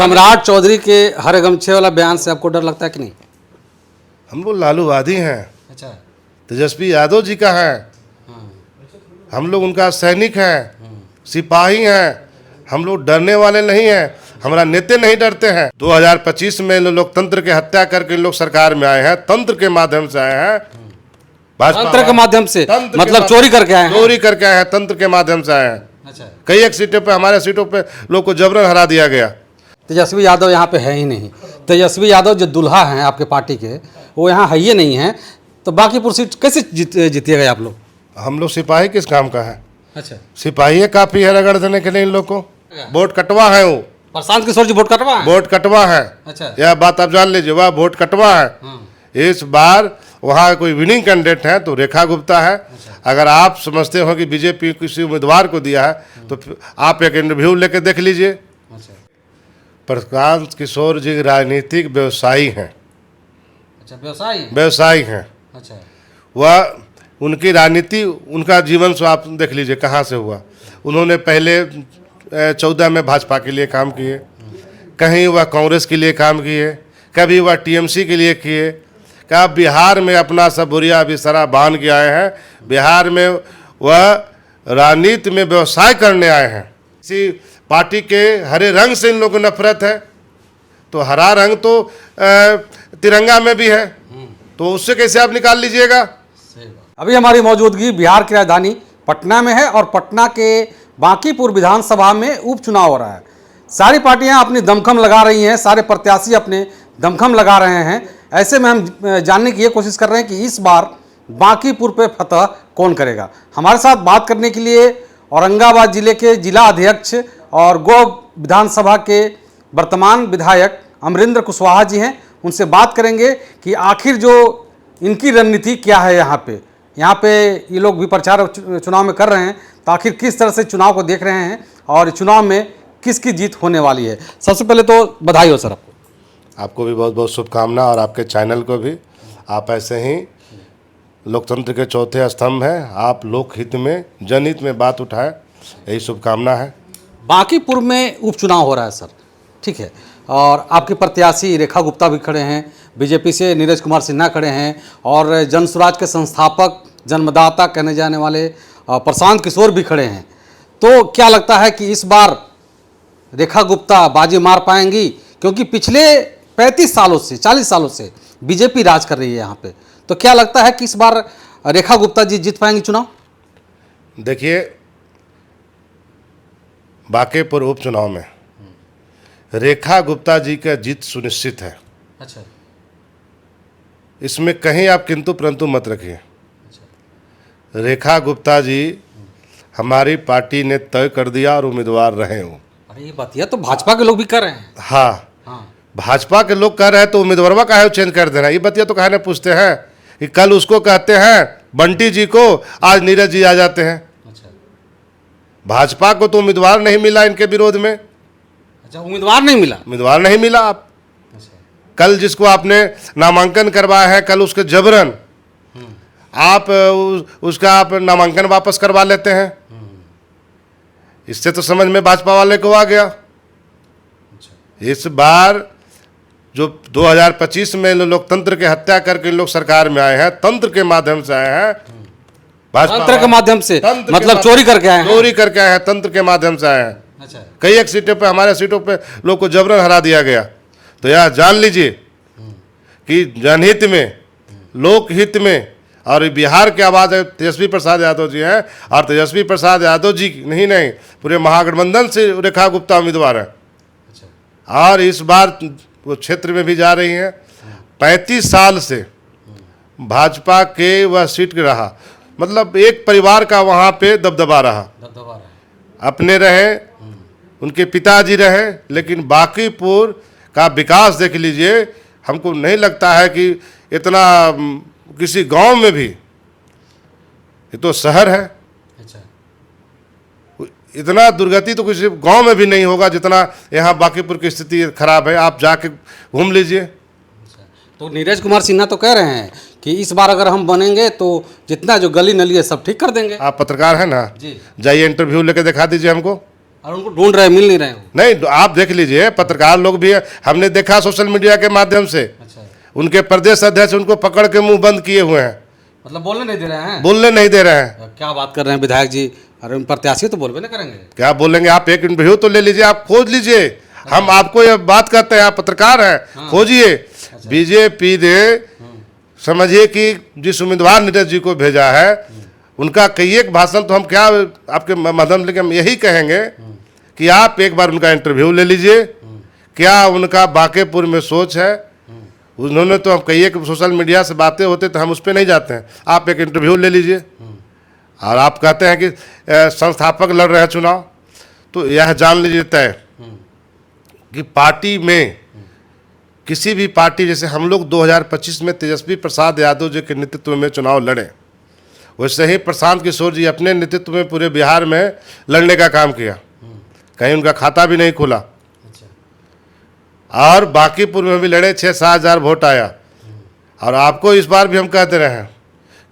सम्राट चौधरी के हरे गमछे वाला बयान से आपको डर लगता है कि नहीं? हम लोग लालूवादी हैं, अच्छा। तेजस्वी यादव जी का है, हम लोग उनका सैनिक हैं, सिपाही हैं, हम लोग डरने वाले नहीं हैं, हमारा नेता नहीं डरते हैं। 2025 में लोकतंत्र की हत्या करके लोग सरकार में आए हैं, तंत्र के माध्यम से आए हैं, तंत्र के माध्यम से मतलब चोरी करके आए हैं? चोरी करके आए हैं, तंत्र के माध्यम से आए हैं। अच्छा। कई एक सीटों पे, हमारे सीटों पे लोग को जबरन हरा दिया गया। तेजस्वी यादव यहाँ पे है ही नहीं। तेजस्वी यादव जो दुल्हा हैं आपके पार्टी के, वो यहाँ है ही नहीं है, तो बाकीपुर सीट कैसे जीतिएगा आप लोग? हम लोग सिपाही किस काम का है? अच्छा। सिपाही काफी है रगड़ देने के लिए इन लोग को। वोट कटवा है, वो प्रशांत किशोर जी वोट कटवा है? वोट कटवा है। अच्छा। यह बात आप जान लीजिए, वह वोट कटवा है। इस बार वहाँ कोई विनिंग कैंडिडेट है तो रेखा गुप्ता है। अगर आप समझते हो कि बीजेपी किसी उम्मीदवार को दिया है तो आप एक इंटरव्यू लेके देख लीजिए। अच्छा। प्रशांत किशोर जी राजनीतिक व्यवसायी हैं। अच्छा, व्यवसायी हैं। अच्छा। वह उनकी राजनीति, उनका जीवन सो आप देख लीजिए कहाँ से हुआ। उन्होंने पहले 14 में भाजपा के लिए काम किए, कहीं वह कांग्रेस के लिए काम किए, कभी वह टीएमसी के लिए किए। क्या बिहार में अपना सब बुरिया बिस्तरा बांध के आए हैं? बिहार में वह राजनीति में व्यवसाय करने आए हैं। इसी पार्टी के हरे रंग से इन लोगों को नफरत है, तो हरा रंग तो तिरंगा में भी है, तो उससे कैसे आप निकाल लीजिएगा? अभी हमारी मौजूदगी बिहार की राजधानी पटना में है और पटना के बांकीपुर विधानसभा में उपचुनाव हो रहा है। सारी पार्टियां अपनी दमखम लगा रही हैं, सारे प्रत्याशी अपने दमखम लगा रहे हैं। ऐसे में हम जानने की ये कोशिश कर रहे हैं कि इस बार बांकीपुर पे फतह कौन करेगा। हमारे साथ बात करने के लिए औरंगाबाद जिले के जिला अध्यक्ष और गो विधानसभा के वर्तमान विधायक अमरिंदर कुशवाहा जी हैं। उनसे बात करेंगे कि आखिर जो इनकी रणनीति क्या है। यहाँ पे ये लोग भी प्रचार चुनाव में कर रहे हैं, तो आखिर किस तरह से चुनाव को देख रहे हैं और चुनाव में किसकी जीत होने वाली है। सबसे पहले तो बधाई हो सर आपको। आपको भी बहुत बहुत शुभकामना, और आपके चैनल को भी। आप ऐसे ही लोकतंत्र के चौथे स्तंभ हैं, आप लोकहित में, जनहित में बात उठाएं, यही शुभकामना है। बांकीपुर में उपचुनाव हो रहा है सर, ठीक है, और आपके प्रत्याशी रेखा गुप्ता भी खड़े हैं, बीजेपी से नीरज कुमार सिन्हा खड़े हैं, और जनसुराज के संस्थापक जन्मदाता कहने जाने वाले प्रशांत किशोर भी खड़े हैं। तो क्या लगता है कि इस बार रेखा गुप्ता बाजी मार पाएंगी? क्योंकि पिछले 35 सालों से, 40 सालों से बीजेपी राज कर रही है यहाँ पे, तो क्या लगता है कि इस बार रेखा गुप्ता जी जीत पाएंगी चुनाव? देखिए, बांकीपुर उपचुनाव में रेखा गुप्ता जी का जीत सुनिश्चित है। अच्छा। इसमें कहीं आप किंतु परंतु मत रखिए। रेखा गुप्ता जी हमारी पार्टी ने तय कर दिया और उम्मीदवार रहे हो। अरे ये बात, यह तो भाजपा के लोग भी कर रहे हैं। हाँ, भाजपा के लोग कह रहे हैं तो उम्मीदवार का है चेंज कर देना। ये बतिया तो कहने पूछते हैं कि कल उसको कहते हैं बंटी जी को, आज नीरज जी आ जाते हैं। अच्छा। भाजपा को तो उम्मीदवार नहीं मिला इनके विरोध में। अच्छा, उम्मीदवार नहीं मिला? उम्मीदवार नहीं मिला। आप कल जिसको आपने नामांकन करवाया है, कल उसके जबरन आप उसका आप नामांकन वापस करवा लेते हैं। इससे तो समझ में भाजपा वाले को आ गया। इस बार जो 2025 में लोकतंत्र की हत्या करके लोग सरकार में आए हैं, तंत्र के माध्यम से आए हैं, तंत्र के माध्यम से मतलब चोरी करके आए हैं? चोरी करके आए हैं, तंत्र के माध्यम से आए हैं। अच्छा। कई एक सीटों पे, हमारे सीटों पे लोग को जबरन हरा दिया गया। तो यह जान लीजिए कि जनहित में, लोकहित में, और बिहार की आवाज़ है तेजस्वी प्रसाद यादव जी हैं, और तेजस्वी प्रसाद यादव जी नहीं पूरे महागठबंधन से रेखा गुप्ता उम्मीदवार है। और इस बार वो क्षेत्र में भी जा रही हैं। 35 साल से भाजपा के वह सीट रहा, मतलब एक परिवार का वहाँ पे दबदबा रहा। अपने रहे, उनके पिताजी रहे, लेकिन बांकीपुर का विकास देख लीजिए। हमको नहीं लगता है कि इतना किसी गांव में भी, ये तो शहर है, इतना दुर्गति तो किसी गांव में भी नहीं होगा जितना यहाँ बांकीपुर की स्थिति खराब है। आप जाके घूम लीजिए। तो नीरज कुमार सिन्हा तो कह रहे हैं कि इस बार अगर हम बनेंगे तो जितना जो गली नली है सब ठीक कर देंगे। आप पत्रकार हैं ना जी, जाइए इंटरव्यू लेके दिखा दीजिए हमको। और उनको ढूंढ रहे, मिल नहीं रहे हो। नहीं, आप देख लीजिए, पत्रकार लोग भी हमने देखा सोशल मीडिया के माध्यम से, अच्छा, उनके प्रदेश अध्यक्ष उनको पकड़ के मुंह बंद किए हुए हैं, मतलब बोलने नहीं दे रहे हैं। बोलने नहीं दे रहे हैं। क्या बात कर रहे हैं विधायक जी? अरे उन प्रत्याशी तो बोलबे नहीं करेंगे। क्या बोलेंगे? आप एक इंटरव्यू तो ले लीजिए, आप खोज लीजिए, हम आपको ये बात करते हैं, आप पत्रकार हैं, खोजिए। बीजेपी ने समझिए कि जिस उम्मीदवार नीरज जी को भेजा है, उनका कई एक भाषण तो हम क्या आपके माध्यम से हम यही कहेंगे कि आप एक बार उनका इंटरव्यू ले लीजिए, क्या उनका बांकेपुर में सोच है। उन्होंने तो हम कई एक सोशल मीडिया से बातें होते तो हम उस पर नहीं जाते हैं, आप एक इंटरव्यू ले लीजिए। और आप कहते हैं कि संस्थापक लड़ रहे हैं चुनाव, तो यह जान लीजिए तय कि पार्टी में किसी भी पार्टी, जैसे हम लोग 2025 में तेजस्वी प्रसाद यादव जी के नेतृत्व में चुनाव लड़े, वैसे ही प्रशांत किशोर जी अपने नेतृत्व में पूरे बिहार में लड़ने का काम किया, कहीं उनका खाता भी नहीं खुला। और बांकीपुर में भी लड़े, 6-7 हज़ार वोट आया। और आपको इस बार भी हम कहते रहे हैं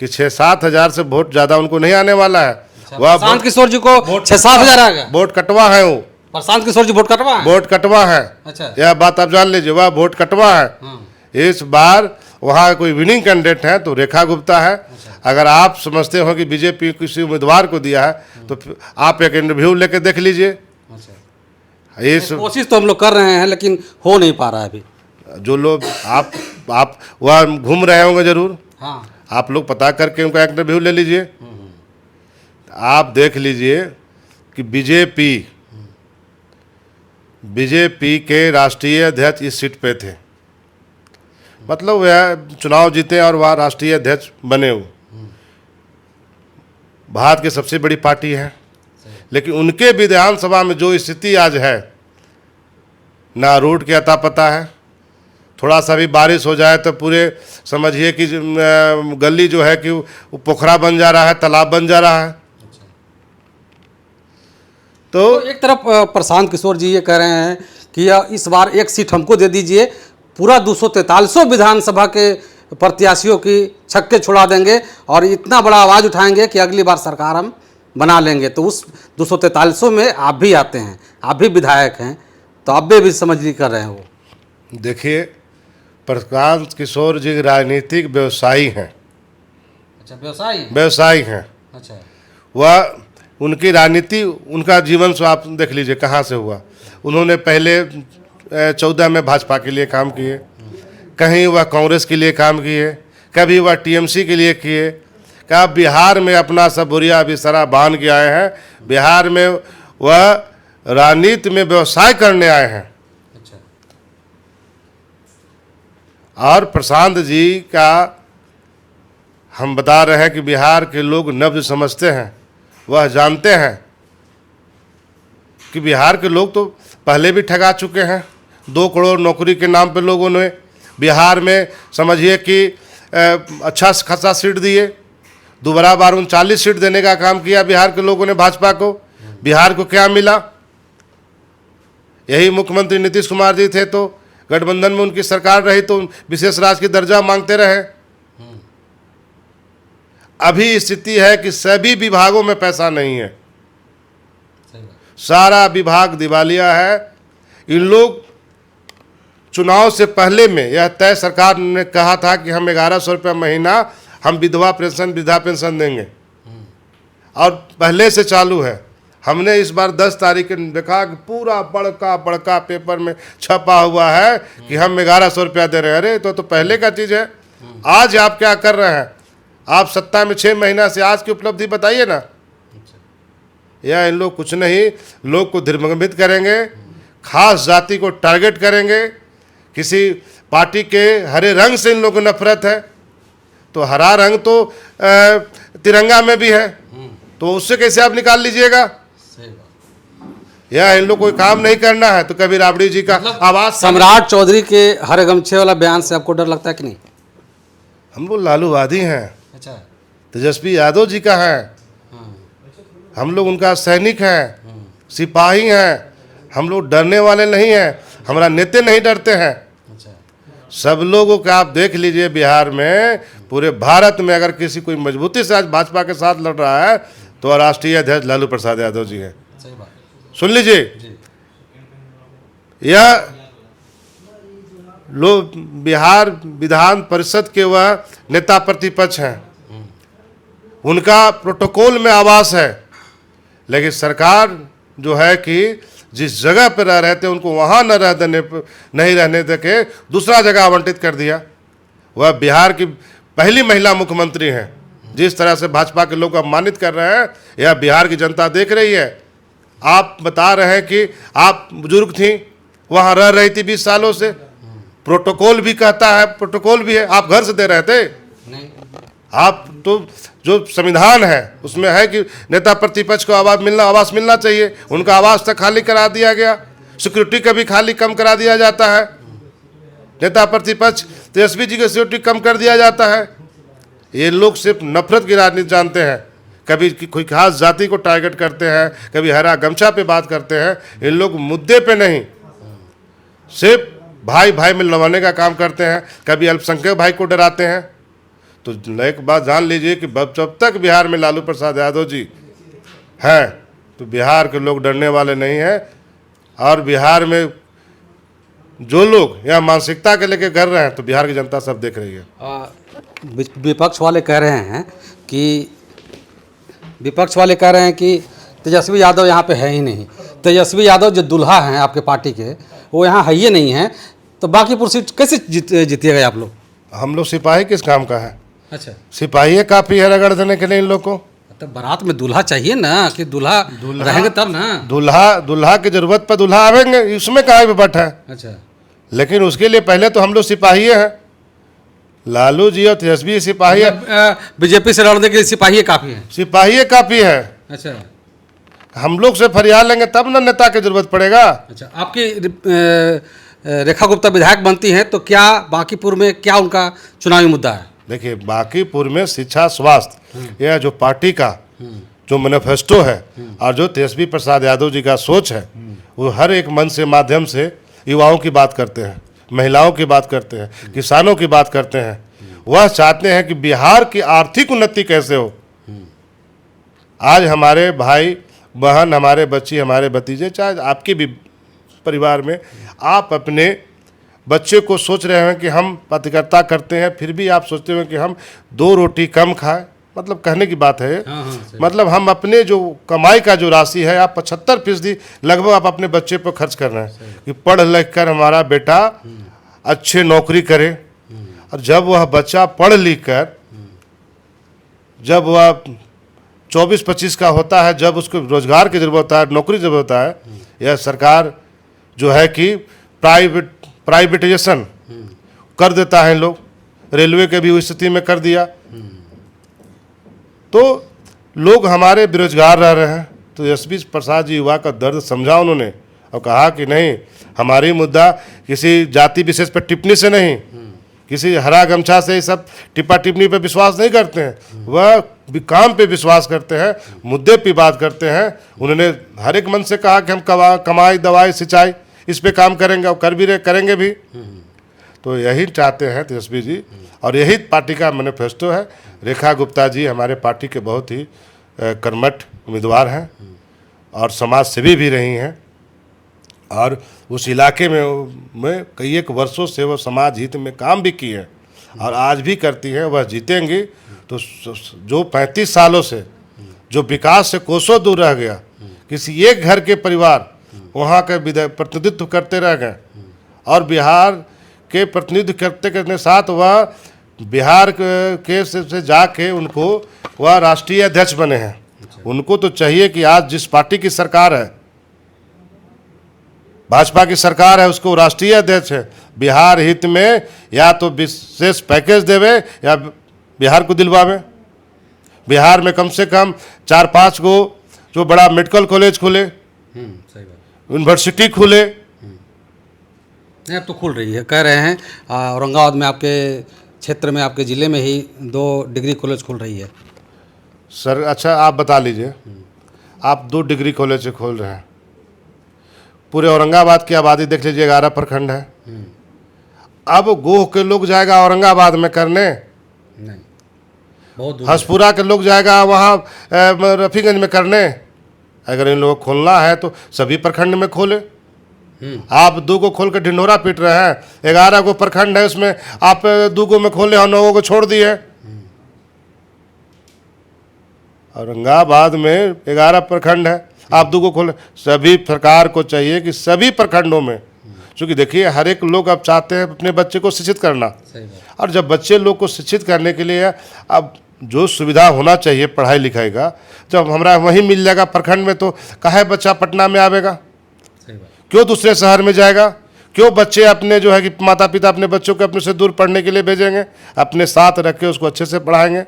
कि 6-7 हज़ार से वोट ज़्यादा उनको नहीं आने वाला है। वह प्रशांत किशोर जी को 6-7 हजार आ गया। वोट कटवा है, वो प्रशांत किशोर जी वोट कटवा है? वोट कटवा है। अच्छा, यह बात आप जान लीजिए, वह वोट कटवा है। इस बार वहाँ कोई विनिंग कैंडिडेट है तो रेखा गुप्ता है। अगर आप समझते हो कि बीजेपी किसी उम्मीदवार को दिया है तो आप एक इंटरव्यू लेके देख लीजिए। इस कोशिश तो हम लोग कर रहे हैं, लेकिन हो नहीं पा रहा है अभी। जो लोग आप वहाँ घूम रहे होंगे जरूर, हाँ, आप लोग पता करके उनका इंटरव्यू ले लीजिए। आप देख लीजिए कि बीजेपी के राष्ट्रीय अध्यक्ष इस सीट पे थे, मतलब वह चुनाव जीते और वह राष्ट्रीय अध्यक्ष बने। हो भारत की सबसे बड़ी पार्टी है, लेकिन उनके विधानसभा में जो स्थिति आज है, ना रोड के अता पता है। थोड़ा सा भी बारिश हो जाए तो पूरे समझिए कि गली जो है कि वो पोखरा बन जा रहा है, तालाब बन जा रहा है। तो एक तरफ प्रशांत किशोर जी ये कह रहे हैं कि इस बार एक सीट हमको दे दीजिए, पूरा 243 विधानसभा के प्रत्याशियों की छक्के छुड़ा देंगे और इतना बड़ा आवाज़ उठाएंगे कि अगली बार सरकार हम बना लेंगे। तो उस 243 में आप भी आते हैं, आप भी विधायक हैं, तो आप भी समझ कर रहे हैं। वो देखिए, प्रशांत किशोर जी राजनीतिक व्यवसायी हैं। अच्छा, व्यवसायी व्यवसायी हैं। अच्छा, वह उनकी राजनीति, उनका जीवन सो आप देख लीजिए कहाँ से हुआ। उन्होंने पहले 14 में भाजपा के लिए काम किए, कहीं वह कांग्रेस के लिए काम किए, कभी वह टीएमसी के लिए किए, क्या बिहार में अपना सब बुरिया बिस्तरा बांध के आए हैं। बिहार में वह राजनीति में व्यवसाय करने आए हैं। अच्छा, और प्रशांत जी का हम बता रहे हैं कि बिहार के लोग नब्ज समझते हैं, वह जानते हैं कि बिहार के लोग तो पहले भी ठगा चुके हैं। 2 करोड़ नौकरी के नाम पे लोगों ने बिहार में समझिए कि अच्छा खासा सीट दिए, दोबारा बार 39 सीट देने का काम किया बिहार के लोगों ने भाजपा को। बिहार को क्या मिला? यही मुख्यमंत्री नीतीश कुमार जी थे तो गठबंधन में उनकी सरकार रही तो विशेष राज्य की दर्जा मांगते रहे। अभी स्थिति है कि सभी विभागों में पैसा नहीं है, सारा विभाग दिवालिया है। इन लोग चुनाव से पहले में यह तय सरकार ने कहा था कि हम 1100 रुपये महीना हम विधवा पेंशन, वृद्धा पेंशन देंगे, और पहले से चालू है। हमने इस बार 10 तारीख को देखा कि पूरा बड़का पेपर में छपा हुआ है कि हम 1100 रुपया दे रहे हैं। अरे तो पहले का चीज़ है। आज आप क्या कर रहे हैं? आप सत्ता में 6 महीना से आज की उपलब्धि बताइए ना। या इन लोग कुछ नहीं, लोग को दिग्भ्रमित करेंगे, खास जाति को टारगेट करेंगे। किसी पार्टी के हरे रंग से इन लोगों को नफरत है, तो हरा रंग तो तिरंगा में भी है, तो उससे कैसे आप निकाल लीजिएगा? या इन लोग कोई काम नहीं करना है तो कभी राबड़ी जी का आवाज। सम्राट चौधरी के हरे गमछे वाला बयान से आपको डर लगता है कि नहीं? हम लोग लालूवादी हैं। अच्छा, तेजस्वी यादव जी का है, हम लोग उनका सैनिक हैं, सिपाही हैं। हम लोग डरने वाले नहीं हैं, हमारा नेता नहीं डरते हैं। सब लोगों का आप देख लीजिए, बिहार में, पूरे भारत में अगर किसी कोई मजबूती से आज भाजपा के साथ लड़ रहा है तो राष्ट्रीय अध्यक्ष लालू प्रसाद यादव जी हैं। सुन लीजिए, यह लोग बिहार विधान परिषद के वह नेता प्रतिपक्ष हैं, उनका प्रोटोकॉल में आवास है, लेकिन सरकार जो है कि जिस जगह पर रह रहे थे उनको वहाँ नहीं रहने दे के दूसरा जगह आवंटित कर दिया। वह बिहार की पहली महिला मुख्यमंत्री हैं। जिस तरह से भाजपा के लोग अपमानित कर रहे हैं, यह बिहार की जनता देख रही है। आप बता रहे हैं कि आप बुजुर्ग थी, वहाँ रह रही थी 20 सालों से, प्रोटोकॉल भी कहता है, प्रोटोकॉल भी है, आप घर से दे रहे थे नहीं। आप तो जो संविधान है उसमें है कि नेता प्रतिपक्ष को आवास मिलना चाहिए, उनका आवास तक खाली करा दिया गया, सिक्योरिटी का भी खाली कम करा दिया जाता है, नेता प्रतिपक्ष तेजस्वी जी की सिक्योरिटी कम कर दिया जाता है। ये लोग सिर्फ नफरत की राजनीति जानते हैं, कभी कोई खास जाति को टारगेट करते हैं, कभी हरा गमछा पे बात करते हैं। ये लोग मुद्दे पे नहीं, सिर्फ भाई भाई में लड़वाने का काम करते हैं, कभी अल्पसंख्यक भाई को डराते हैं। तो एक बात जान लीजिए कि जब तक बिहार में लालू प्रसाद यादव जी हैं तो बिहार के लोग डरने वाले नहीं हैं। और बिहार में जो लोग यह मानसिकता के लेके कर रहे हैं तो बिहार की जनता सब देख रही है। विपक्ष वाले कह रहे हैं कि तेजस्वी यादव यहाँ पे है ही नहीं। तेजस्वी यादव जो दूल्हा हैं आपके पार्टी के, वो यहाँ है ही नहीं है, तो बांकीपुर सीट कैसे जीतिएगा आप लोग? हम लोग सिपाही किस काम का है? अच्छा, सिपाही काफ़ी है रगड़ देने के लिए इन लोग को। तो बारात में दूल्हा चाहिए ना, कि दूल्हा रहेंगे तब ना। दूल्हा की जरूरत पर दूल्हा आवेंगे, इसमें कहाँ विपट है। अच्छा, लेकिन उसके लिए पहले तो हम लोग सिपाही हैं। लालू जी और तेजस्वी सिपाही है। बीजेपी से लड़ने के लिए सिपाही काफ़ी है। सिपाही काफ़ी है। अच्छा, हम लोग से फरियाद लेंगे तब ना नेता की जरूरत पड़ेगा। अच्छा, आपकी रेखा गुप्ता विधायक बनती हैं तो क्या बांकीपुर में क्या उनका चुनावी मुद्दा है? देखिए, बांकीपुर में शिक्षा, स्वास्थ्य, यह जो पार्टी का जो मैनिफेस्टो है और जो तेजस्वी प्रसाद यादव जी का सोच है, वो हर एक मंच से माध्यम से युवाओं की बात करते हैं, महिलाओं की बात करते हैं, किसानों की बात करते हैं। वह चाहते हैं कि बिहार की आर्थिक उन्नति कैसे हो। आज हमारे भाई बहन, हमारे बच्ची, हमारे भतीजे, चाहे आपके भी परिवार में आप अपने बच्चे को सोच रहे हैं कि हम पत्रकारिता करते हैं, फिर भी आप सोचते हैं कि हम 2 रोटी कम खाएं। मतलब कहने की बात है, मतलब हम अपने जो कमाई का जो राशि है, आप 75% लगभग आप अपने बच्चे पर खर्च कर रहे हैं कि पढ़ लिख कर हमारा बेटा अच्छे नौकरी करे। और जब वह बच्चा पढ़ लिख कर जब वह 24-25 का होता है, जब उसको रोजगार की जरूरत होता है, नौकरी की जरूरत होता है, यह सरकार जो है कि प्राइवेटाइजेशन कर देता है। लोग रेलवे के भी उस स्थिति में कर दिया, तो लोग हमारे बेरोजगार रह रहे हैं। तो तेजस्वी प्रसाद जी युवा का दर्द समझा उन्होंने और कहा कि नहीं, हमारी मुद्दा किसी जाति विशेष पर टिप्पणी से नहीं, किसी हरा गमछा से सब टिप्पा टिप्पणी पे विश्वास नहीं करते हैं। वह काम पे विश्वास करते हैं, मुद्दे पे बात करते हैं। उन्होंने हर एक मन से कहा कि हम कमाई, दवाई, सिंचाई, इस पे काम करेंगे और करेंगे भी। तो यही चाहते हैं तेजस्वी जी, और यही पार्टी का मैनिफेस्टो है। रेखा गुप्ता जी हमारे पार्टी के बहुत ही कर्मठ उम्मीदवार हैं और समाज सेवी भी रही हैं, और उस इलाके में कई एक वर्षों से वह समाज हित में काम भी किए हैं और आज भी करती हैं। वह जीतेंगी तो जो 35 सालों से जो विकास से कोसों दूर रह गया, किसी एक घर के परिवार वहाँ का प्रतिनिधित्व करते रह गए, और बिहार के प्रतिनिधित्व करते साथ वह बिहार के से जाके उनको वह राष्ट्रीय अध्यक्ष बने हैं। उनको तो चाहिए कि आज जिस पार्टी की सरकार है, भाजपा की सरकार है, उसको राष्ट्रीय अध्यक्ष है। बिहार हित में या तो विशेष पैकेज देवे या बिहार को दिलवावे। बिहार में कम से कम 4-5 गो जो बड़ा मेडिकल कॉलेज खुले, यूनिवर्सिटी खुले। अब तो खुल रही है, कह रहे हैं औरंगाबाद में आपके क्षेत्र में, आपके ज़िले में ही 2 डिग्री कॉलेज खुल रही है। सर अच्छा, आप बता लीजिए, आप 2 डिग्री कॉलेज खोल रहे हैं, पूरे औरंगाबाद की आबादी देख लीजिए, 11 प्रखंड है। अब गोह के लोग जाएगा औरंगाबाद में करने, नहीं, बहुत दूर। हसपुरा के लोग जाएगा वहाँ रफीगंज में करने, अगर इन लोगों को खोलना है तो सभी प्रखंड में खोले। आप 2 को खोल कर ढिंढोरा पीट रहे हैं, 11 को प्रखंड है उसमें आप 2 को में खोले और 9 को छोड़ दिए। औरंगाबाद में 11 प्रखंड है, आप 2 को खोले। सभी सरकार को चाहिए कि सभी प्रखंडों में, क्योंकि देखिए हर एक लोग अब चाहते हैं अपने बच्चे को शिक्षित करना, और जब बच्चे लोग को शिक्षित करने के लिए अब जो सुविधा होना चाहिए पढ़ाई लिखाई का, जब हमारा वहीं मिल जाएगा प्रखंड में, तो काहे बच्चा पटना में आवेगा, क्यों दूसरे शहर में जाएगा, क्यों बच्चे अपने जो है कि माता पिता अपने बच्चों को अपने से दूर पढ़ने के लिए भेजेंगे, अपने साथ रख के उसको अच्छे से पढ़ाएंगे।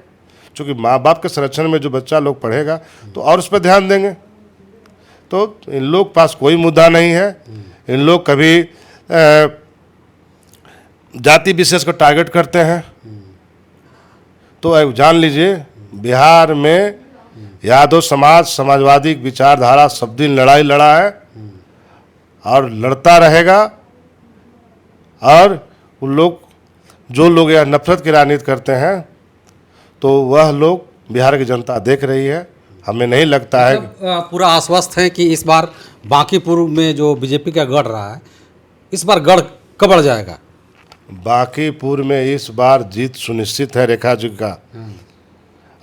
क्योंकि माँ बाप के संरक्षण में जो बच्चा लोग पढ़ेगा तो और उस पर ध्यान देंगे। तो इन लोग पास कोई मुद्दा नहीं है, इन लोग कभी जाति विशेष को टारगेट करते हैं। तो जान लीजिए बिहार में यादव समाज समाजवादी विचारधारा सब दिन लड़ाई लड़ा है और लड़ता रहेगा, और उन लोग जो लोग यह नफरत की राजनीति करते हैं तो वह लोग बिहार की जनता देख रही है। हमें नहीं लगता है पूरा आश्वस्त है कि इस बार बांकीपुर में जो बीजेपी का गढ़ रहा है, इस बार गढ़ कबड़ जाएगा। बांकीपुर में इस बार जीत सुनिश्चित है रेखा जी का,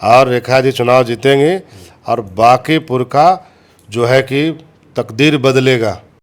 और रेखा जी चुनाव जीतेंगे और बांकीपुर का जो है कि तकदीर बदलेगा।